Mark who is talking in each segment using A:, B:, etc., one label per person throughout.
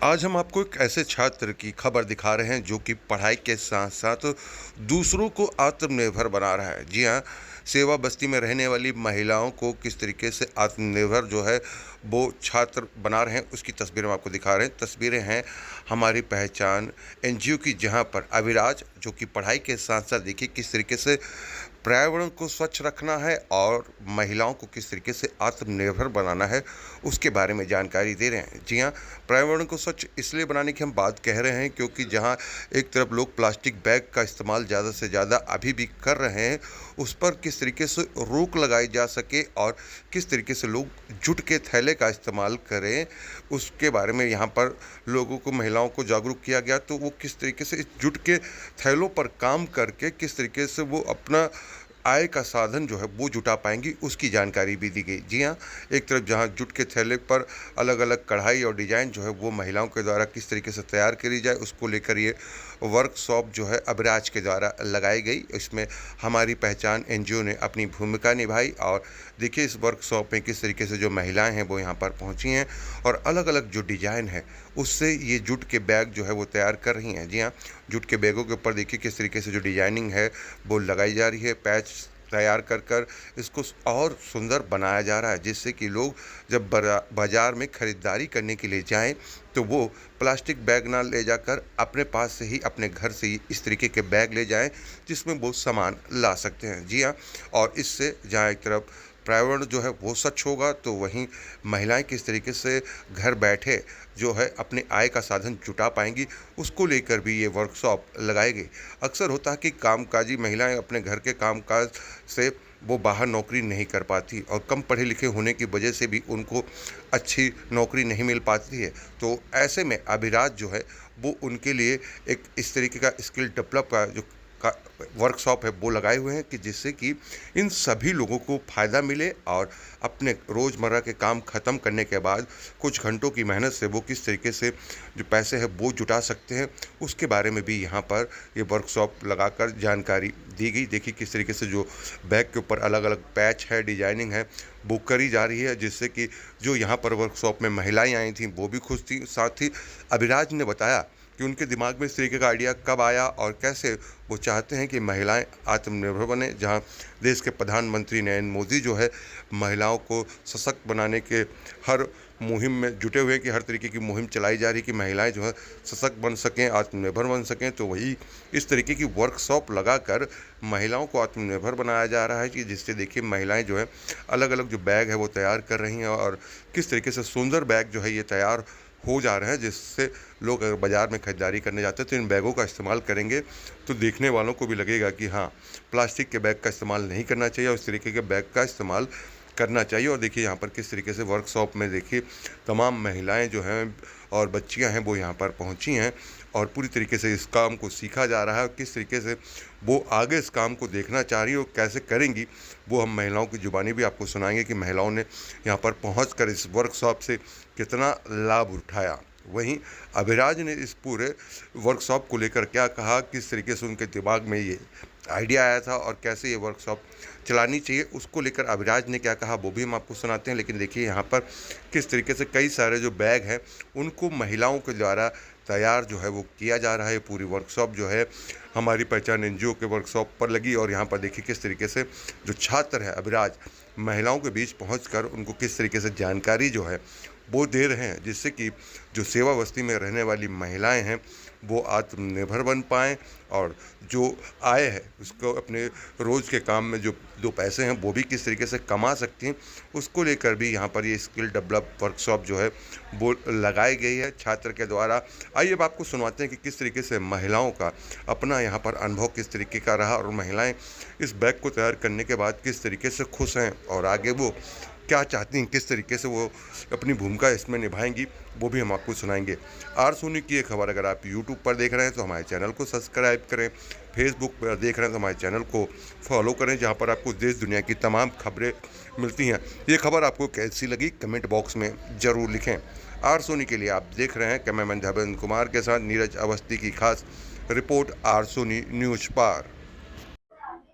A: आज हम आपको एक ऐसे छात्र की खबर दिखा रहे हैं जो कि पढ़ाई के साथ साथ दूसरों को आत्मनिर्भर बना रहा है। जी हाँ, सेवा बस्ती में रहने वाली महिलाओं को किस तरीके से आत्मनिर्भर जो है वो छात्र बना रहे हैं, उसकी तस्वीरें हम आपको दिखा रहे हैं। तस्वीरें हैं हमारी पहचान एनजीओ की, जहां पर अविराज जो कि पढ़ाई के साथ साथ देखिए किस तरीके से पर्यावरण को स्वच्छ रखना है और महिलाओं को किस तरीके से आत्मनिर्भर बनाना है, उसके बारे में जानकारी दे रहे हैं। जी हाँ, पर्यावरण को स्वच्छ इसलिए बनाने की हम बात कह रहे हैं क्योंकि जहाँ एक तरफ लोग प्लास्टिक बैग का इस्तेमाल ज़्यादा से ज़्यादा अभी भी कर रहे हैं, उस पर किस तरीके से रोक लगाई जा सके और किस तरीके से लोग जूट के थैले का इस्तेमाल करें, उसके बारे में यहाँ पर लोगों को, महिलाओं को जागरूक किया गया। तो वो किस तरीके से इस जूट के थैलों पर काम करके किस तरीके से वो अपना आय का साधन जो है वो जुटा पाएंगी, उसकी जानकारी भी दी गई। जी हाँ, एक तरफ जहाँ जूट के थैले पर अलग अलग कढ़ाई और डिजाइन जो है वो महिलाओं के द्वारा किस तरीके से तैयार करी जाए, उसको लेकर ये वर्कशॉप जो है अबराज के द्वारा लगाई गई। इसमें हमारी पहचान एनजीओ ने अपनी भूमिका निभाई और देखिए इस वर्कशॉप में किस तरीके से जो महिलाएं हैं वो यहाँ पर पहुँची हैं और अलग अलग जो डिजाइन है उससे ये जूट के बैग जो है वो तैयार कर रही हैं। जी हाँ, जूट के बैगों के ऊपर देखिए किस तरीके से जो डिजाइनिंग है वो लगाई जा रही है, पैच तैयार कर कर इसको और सुंदर बनाया जा रहा है, जिससे कि लोग जब बाज़ार में ख़रीदारी करने के लिए जाएं तो वो प्लास्टिक बैग ना ले जाकर अपने पास से ही, अपने घर से ही इस तरीके के बैग ले जाएं जिसमें वो सामान ला सकते हैं। जी हाँ, और इससे जहाँ एक तरफ पर्यावरण जो है वो स्वच्छ होगा तो वहीं महिलाएं किस तरीके से घर बैठे जो है अपने आय का साधन जुटा पाएंगी, उसको लेकर भी ये वर्कशॉप लगाई गई। अक्सर होता है कि कामकाजी महिलाएं अपने घर के कामकाज से वो बाहर नौकरी नहीं कर पाती और कम पढ़े लिखे होने की वजह से भी उनको अच्छी नौकरी नहीं मिल पाती है। तो ऐसे में अभिराज जो है वो उनके लिए एक इस तरीके का स्किल डेवलप का जो का वर्कशॉप है वो लगाए हुए हैं कि जिससे कि इन सभी लोगों को फ़ायदा मिले और अपने रोज़मर्रा के काम ख़त्म करने के बाद कुछ घंटों की मेहनत से वो किस तरीके से जो पैसे हैं वो जुटा सकते हैं, उसके बारे में भी यहाँ पर ये वर्कशॉप लगाकर जानकारी दी गई। देखिए किस तरीके से जो बैग के ऊपर अलग अलग पैच है, डिजाइनिंग है वो करी जा रही है, जिससे कि जो यहाँ पर वर्कशॉप में महिलाएं आई थीं वो भी खुश थी। साथ ही अभिराज ने बताया कि उनके दिमाग में इस तरीके का आइडिया कब आया और कैसे वो चाहते हैं कि महिलाएं आत्मनिर्भर बने। जहां देश के प्रधानमंत्री नरेंद्र मोदी जो है महिलाओं को सशक्त बनाने के हर मुहिम में जुटे हुए हैं कि हर तरीके की मुहिम चलाई जा रही है कि महिलाएं जो है सशक्त बन सकें, आत्मनिर्भर बन सकें। तो वही इस तरीके की वर्कशॉप लगाकर महिलाओं को आत्मनिर्भर बनाया जा रहा है कि जिससे देखिए महिलाएं जो है अलग अलग जो बैग है वो तैयार कर रही हैं और किस तरीके से सुंदर बैग जो है ये तैयार हो जा रहे हैं, जिससे लोग अगर बाज़ार में ख़रीदारी करने जाते हैं तो इन बैगों का इस्तेमाल करेंगे तो देखने वालों को भी लगेगा कि हाँ, प्लास्टिक के बैग का इस्तेमाल नहीं करना चाहिए और इस तरीके के बैग का इस्तेमाल करना चाहिए। और देखिए यहाँ पर किस तरीके से वर्कशॉप में देखिए तमाम महिलाएं जो हैं और बच्चियां हैं वो यहाँ पर पहुँची हैं और पूरी तरीके से इस काम को सीखा जा रहा है। किस तरीके से वो आगे इस काम को देखना चाह रही है और कैसे करेंगी वो हम महिलाओं की ज़ुबानी भी आपको सुनाएंगे कि महिलाओं ने यहाँ पर पहुँच इस वर्कशॉप से कितना लाभ उठाया। वहीं अभिराज ने इस पूरे वर्कशॉप को लेकर क्या कहा, किस तरीके से उनके दिमाग में ये आइडिया आया था और कैसे ये वर्कशॉप चलानी चाहिए, उसको लेकर अभिराज ने क्या कहा वो भी हम आपको सुनाते हैं। लेकिन देखिए यहाँ पर किस तरीके से कई सारे जो बैग हैं उनको महिलाओं के द्वारा तैयार जो है वो किया जा रहा है। पूरी वर्कशॉप जो है हमारी पहचान एनजीओ के वर्कशॉप पर लगी और यहाँ पर देखिए किस तरीके से जो छात्र है अभिराज महिलाओं के बीच पहुंचकर उनको किस तरीके से जानकारी जो है वो दे रहे हैं, जिससे कि जो सेवा बस्ती में रहने वाली महिलाएं हैं वो आत्मनिर्भर बन पाएँ और जो आय है उसको अपने रोज़ के काम में जो दो पैसे हैं वो भी किस तरीके से कमा सकती हैं, उसको लेकर भी यहाँ पर ये स्किल डेवलप वर्कशॉप जो है वो लगाई गई है छात्र के द्वारा। आइए अब आपको सुनवाते हैं कि किस तरीके से महिलाओं का अपना यहाँ पर अनुभव किस तरीके का रहा और महिलाएं इस बैग को तैयार करने के बाद किस तरीके से खुश हैं और आगे वो क्या चाहती हैं, किस तरीके से वो अपनी भूमिका इसमें निभाएंगी, वो भी हम आपको सुनाएंगे। आर सोनी की ये खबर अगर आप यूट्यूब पर देख रहे हैं तो हमारे चैनल को सब्सक्राइब करें, फेसबुक पर देख रहे हैं तो हमारे चैनल को फॉलो करें, जहां पर आपको देश दुनिया की तमाम खबरें मिलती हैं। ये खबर आपको कैसी लगी कमेंट बॉक्स में ज़रूर लिखें। आर सोनी के लिए आप देख रहे हैं कैमरामैन धर्मेंद्र कुमार के साथ नीरज अवस्थी की खास रिपोर्ट आर सोनी न्यूज़ पर।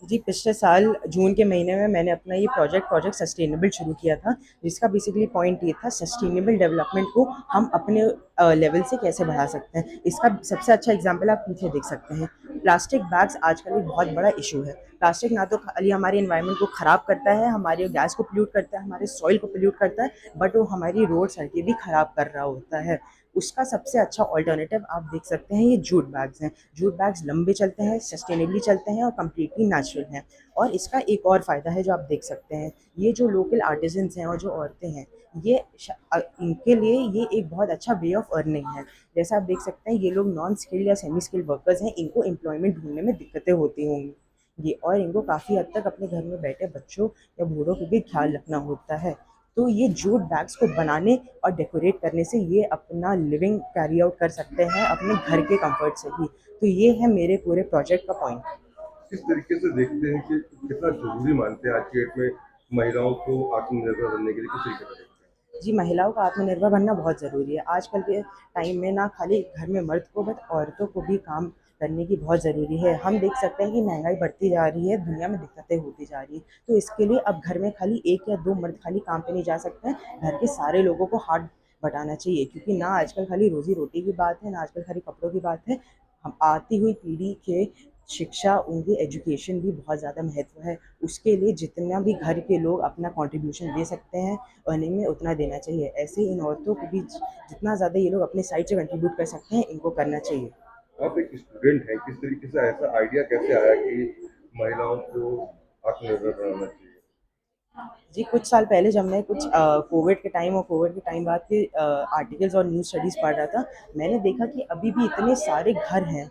B: जी, पिछले साल जून के महीने में मैंने अपना ये प्रोजेक्ट सस्टेनेबल शुरू किया था, जिसका बेसिकली पॉइंट ये था सस्टेनेबल डेवलपमेंट को हम अपने लेवल से कैसे बढ़ा सकते हैं। इसका सबसे अच्छा एग्जांपल आप पीछे देख सकते हैं। प्लास्टिक बैग्स आजकल एक बहुत बड़ा इशू है। प्लास्टिक ना तो खाली हमारे एनवायरनमेंट को ख़राब करता है, हमारे गैस को पोल्यूट करता है, हमारे सॉइल को पोल्यूट करता है, बट वो हमारी रोड सड़कें भी ख़राब कर रहा होता है। उसका सबसे अच्छा ऑल्टरनेटिव आप देख सकते हैं, ये जूट बैग्स हैं। जूट बैग्स लंबे चलते हैं, सस्टेनेबली चलते हैं और कम्प्लीटली नेचुरल हैं। और इसका एक और फ़ायदा है जो आप देख सकते हैं, ये जो लोकल आर्टिजन्स हैं और जो औरतें हैं, इनके लिए ये एक बहुत अच्छा वे ऑफ अर्निंग है। जैसा आप देख सकते हैं, ये लोग नॉन स्किल्ड या सेमी स्किल्ड वर्कर्स हैं, इनको एम्प्लॉयमेंट ढूंढने में दिक्कतें होती होंगी ये, और इनको काफ़ी हद तक अपने घर में बैठे बच्चों या बूढ़ों को भी ख्याल रखना होता है। तो ये जूट बैग्स को बनाने और डेकोरेट करने से ये अपना लिविंग कैरी आउट कर सकते हैं अपने घर के कंफर्ट से ही। तो ये है मेरे पूरे प्रोजेक्ट का पॉइंट।
C: किस तरीके से देखते हैं कि कितना ज़रूरी मानते हैं आज की डेट में महिलाओं को आत्मनिर्भर बनने के लिए, किस तरीके से देखते हैं?
B: जी, महिलाओं का आत्मनिर्भर बनना बहुत ज़रूरी है। आजकल के टाइम में ना खाली घर में मर्द को बट औरतों को भी काम करने की बहुत ज़रूरी है। हम देख सकते हैं कि महँगाई बढ़ती जा रही है, दुनिया में दिक्कतें होती जा रही हैं। तो इसके लिए अब घर में खाली 1 या 2 मर्द खाली काम पे नहीं जा सकते हैं, घर के सारे लोगों को हाथ बटाना चाहिए, क्योंकि ना आजकल खाली रोज़ी-रोटी की बात है, ना आजकल खाली कपड़ों की बात है। हम आती हुई पीढ़ी के शिक्षा, उनकी एजुकेशन भी बहुत ज़्यादा महत्व है। उसके लिए जितना भी घर के लोग अपना कंट्रीब्यूशन दे सकते हैं अर्निंग में, उतना देना चाहिए। ऐसे ही इन औरतों को भी जितना ज़्यादा ये लोग अपने साइड से कंट्रीब्यूट कर सकते हैं, इनको करना चाहिए।
C: आप एक स्टूडेंट हैं, किस तरीके से ऐसा आइडिया कैसे आया कि महिलाओं को आत्मनिर्भर बनाना चाहिए?
B: जी, कुछ साल पहले जब मैं कुछ कोविड के टाइम और कोविड के टाइम बाद के आर्टिकल्स और न्यूज़ स्टडीज़ पढ़ रहा था, मैंने देखा कि अभी भी इतने सारे घर हैं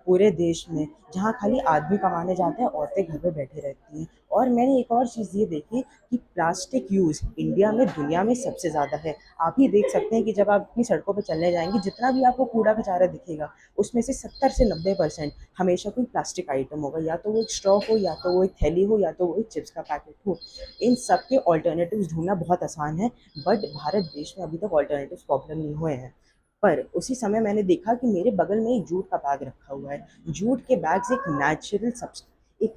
B: पूरे देश में, जहाँ खाली आदमी कमाने जाते हैं, औरतें घर पे बैठी रहती हैं। और मैंने एक और चीज़ ये देखी कि प्लास्टिक यूज़ इंडिया में दुनिया में सबसे ज़्यादा है। आप ही देख सकते हैं कि जब आप अपनी सड़कों पे चलने जाएँगे, जितना भी आपको कूड़ा-कचरा दिखेगा, उसमें से 70 से 90% हमेशा कोई प्लास्टिक आइटम होगा। या तो वो एक स्ट्रॉ हो, या तो वो एक थैली हो, या तो वो एक चिप्स का पैकेट हो। इन सब के ऑल्टरनेटिव्स ढूँढना बहुत आसान है, बट भारत देश में अभी तक ऑल्टरनेटिव्स पॉपुलर नहीं हुए हैं। पर उसी समय मैंने देखा कि मेरे बगल में एक जूट का बैग रखा हुआ है। जूट के बैग्स एक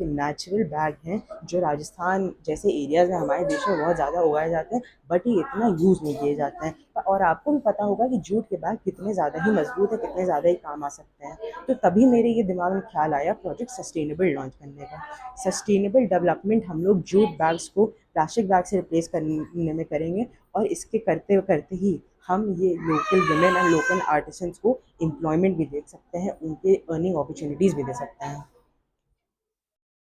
B: नेचुरल बैग हैं, जो राजस्थान जैसे एरियाज़ में हमारे देश में बहुत ज़्यादा उगाए जाते हैं, बट ये इतना यूज़ नहीं किए जाते हैं। और आपको भी पता होगा कि जूट के बैग कितने ज़्यादा ही मज़बूत है, कितने ज़्यादा ही काम आ सकते हैं। तो तभी मेरे ये दिमाग में ख्याल आया प्रोजेक्ट सस्टेनेबल लॉन्च करने का। सस्टेनेबल डेवलपमेंट हम लोग जूट बैग्स को प्लास्टिक बैग से रिप्लेस करने में करेंगे, और इसके करते करते ही हम ये local women and local artisans को एम्प्लॉयमेंट भी दे सकते हैं, उनके अर्निंग अपॉर्चुनिटीज़ भी दे सकते हैं।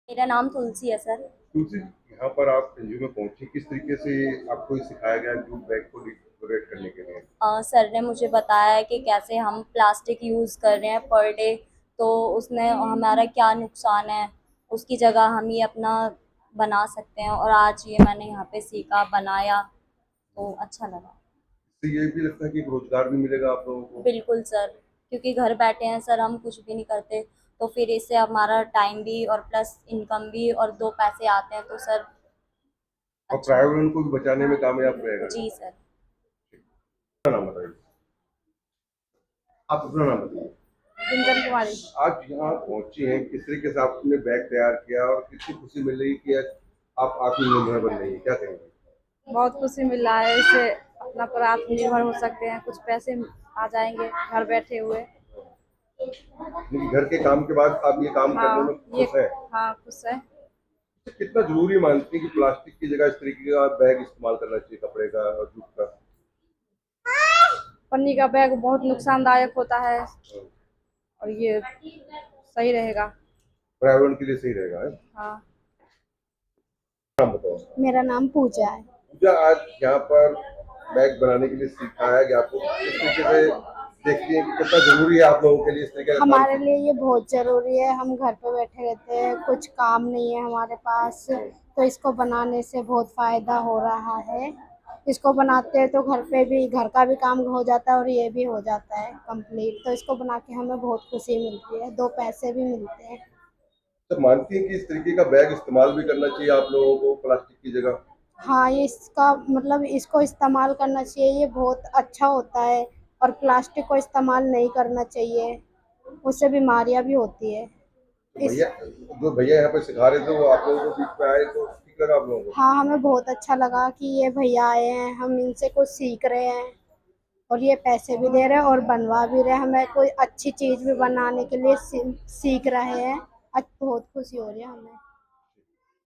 D: मेरा नाम तुलसी है सर।
C: तुलसी, यहाँ पर आप एनजीओ में पहुंची, किस तरीके से आपको ये सिखाया गया जूट बैग को डेकोरेट करने के लिए?
D: सर ने मुझे बताया है कि कैसे हम प्लास्टिक यूज़ कर रहे हैं पर डे, तो उसमें हमारा क्या नुकसान है, उसकी जगह हम ये अपना बना सकते हैं। और आज ये मैंने यहाँ पे सीखा, बनाया, तो अच्छा लगा।
C: तो ये भी लगता है कि एक रोजगार भी मिलेगा आप लोगों को?
D: बिल्कुल सर, क्योंकि घर बैठे हैं सर, हम कुछ भी नहीं करते, तो फिर इससे हमारा टाइम भी और प्लस इनकम भी और 2 पैसे आते हैं, तो सर
C: और
D: अच्छा।
C: पर्यावरण को भी बचाने में कामयाब रहेगा।
D: जी सर।
C: अपना नाम बताइए। आप अपना नाम बताइए।
E: कुंदन कुमारी।
C: आज यहाँ पहुंची हैं, किस तरीके से आपने बैग तैयार किया और कितनी खुशी मिल रही कि आज आप आत्मनिर्भर बन रही है, क्या कहेंगे?
E: बहुत खुशी मिल रहा है, इससे अपना पर आत्मनिर्भर हो सकते हैं, कुछ पैसे आ जाएंगे घर बैठे हुए।
C: लेकिन घर के काम के बाद आप ये काम करने में
E: ये
C: खुश हैं?
E: हाँ खुश है।
C: कितना जरूरी मानती है कि प्लास्टिक की जगह इस तरीके का बैग इस्तेमाल करना चाहिए, कपड़े का और जूट का?
E: पन्नी का बैग बहुत नुकसानदायक होता है और ये सही रहेगा।
C: पर्यावरण के लिए सही रहेगा है?
E: हाँ।
C: नाम बताओ।
F: मेरा नाम पूजा है।
C: पूजा, आज यहाँ पर बैग बनाने के लिए सिखाया गया आपको, किस तरीके से देखती है कि कितना जरूरी है आप लोगों के लिए इस तरीके का काम?
F: हमारे लिए ये बहुत ज़रूरी है, हम घर पे बैठे रहते हैं, कुछ काम नहीं है हमारे पास, तो इसको बनाने से बहुत फ़ायदा हो रहा है। इसको बनाते हैं तो घर पे भी घर का भी काम हो जाता है और ये भी हो जाता है कंप्लीट। तो इसको बना के हमें बहुत खुशी मिलती है, 2 पैसे भी मिलते हैं।
C: तो मानती है कि इस तरीके का बैग इस्तेमाल भी करना चाहिए आप लोगों को प्लास्टिक की जगह?
F: हाँ, ये इसका मतलब इसको इस्तेमाल करना चाहिए, ये बहुत अच्छा होता है, और प्लास्टिक को इस्तेमाल नहीं करना चाहिए, उससे बीमारियां भी होती है।
C: तो
F: इस
C: जो भैया यहाँ पे सिखा रहे थे वो आप लोगों को बीच में आए तो ठीक लगा आप लोगों को?
F: हाँ, हमें बहुत अच्छा लगा कि ये भैया आए हैं, हम इनसे कुछ सीख रहे हैं। और ये पैसे भी दे रहे हैं और बनवा भी रहे हैं, हमें कोई अच्छी चीज़ भी बनाने के लिए सीख रहे हैं। बहुत खुशी हो रही है हमें।